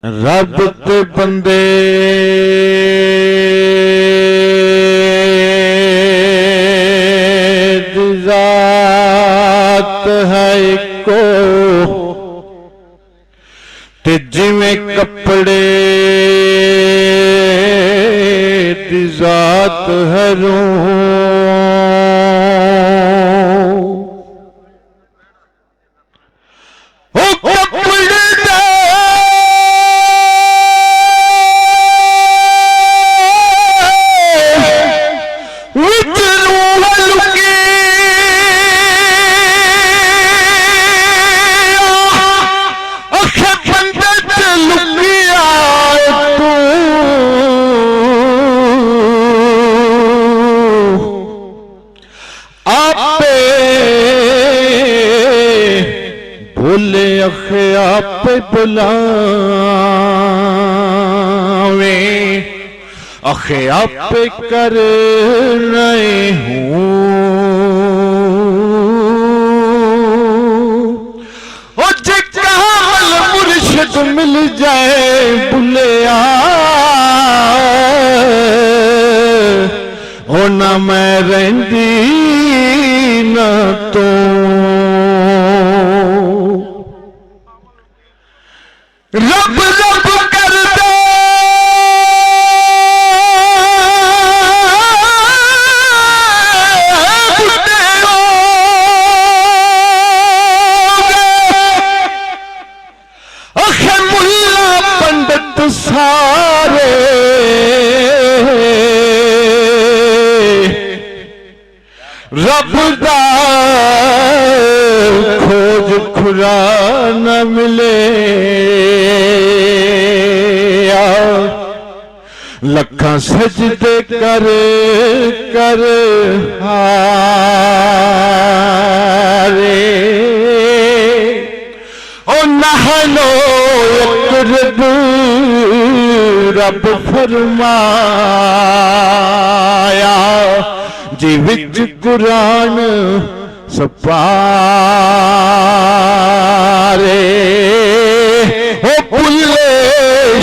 रब ते बंदे दी जात है इको, ते जिवें कपड़े दी जात है रूह। बोले अखे आप बुलावे, अखे आप कर रहे हूँ। ओ जे काल मुर्शिद मिल जाए बुलिया, ओ ना मैं रहंदी ना तो। रब रब कर दे अखे मुल्ला पंडित सारे, रब दा खोज खुरा न मिले। लखा सजदे कर कर हारे, ओ नहलो यक़रब रब फरमाया, जी विच कुरान सपारे। ओ भुले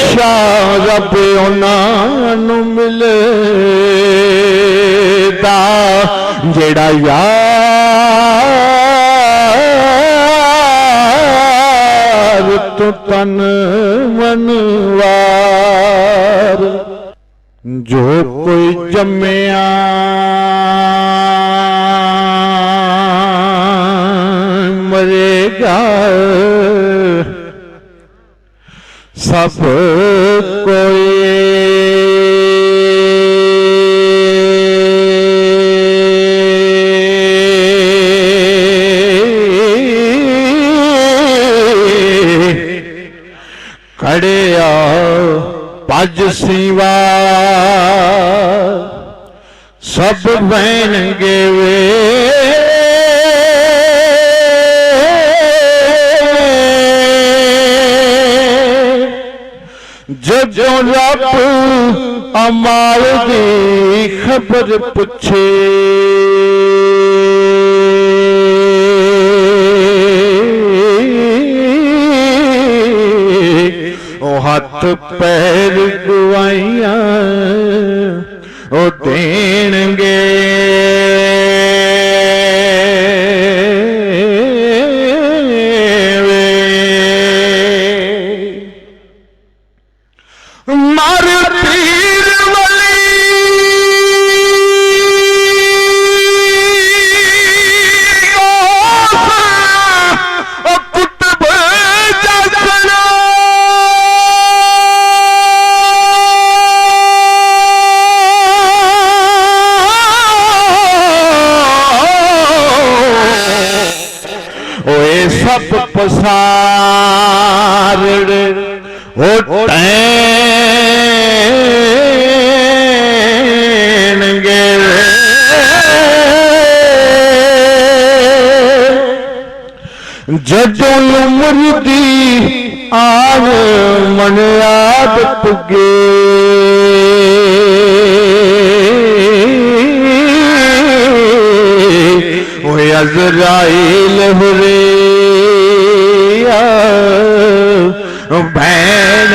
शाह रब उन्हां मिलदा, जेड़ा यार तो तन मनवार। जो कोई जम्मिया मरेगा, सब कोई खड़िया पज सीवा, सब बहनगे वे जो रब अमाल दी खबर पुछे। ओ हाथ पैर गुआइयां ओ देणगे, मार पीर वली ओ कुतुब जसना, ओए सब पसार ओ टैनगे। जदों मुर्दी आन मन याद पुगे, ओए अज़राइल हुरे भैन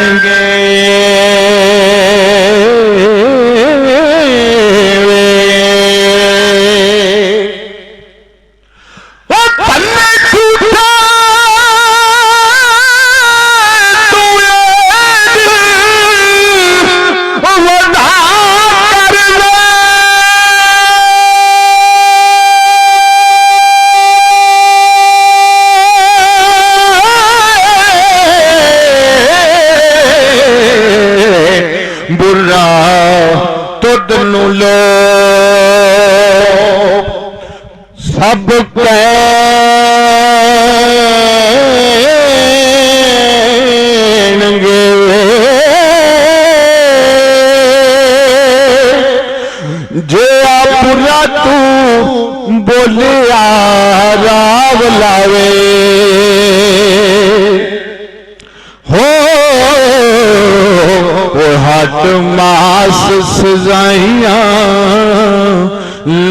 बदमाश सजाइयां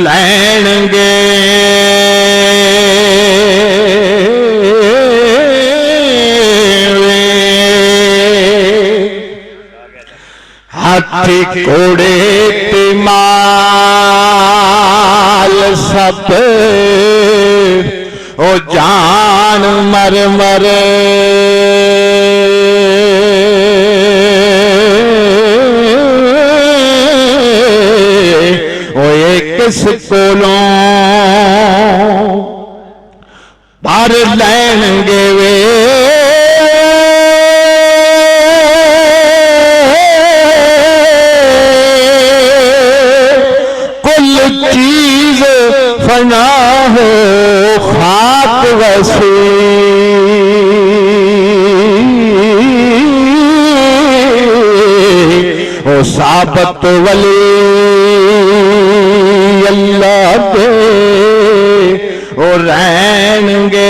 लैणगे हाथी घोड़े ते माल सब ओ जान मर मर ओए किस कोलों भर लैणगे वे चीज फना हो खाक वसी ओ साबत वली अल्लाह दे ओ रहनगे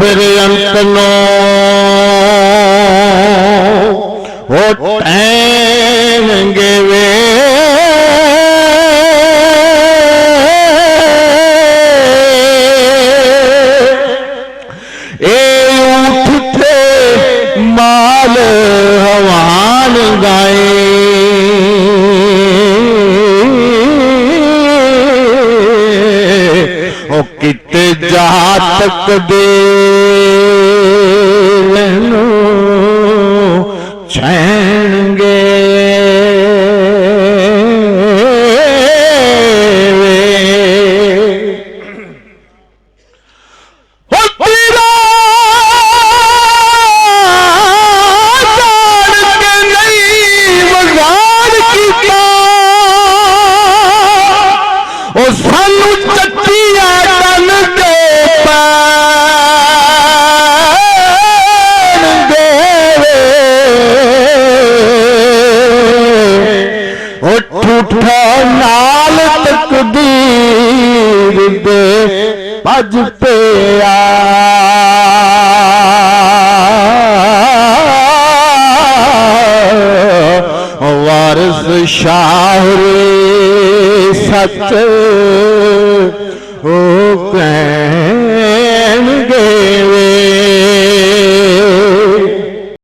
फिर अंतनो वो टैनगे वे ए उठते माल हवान गाए ओ किते जहाँ तक दे छेंगे नाल तकदीर दे भज पे वारिस शाह सच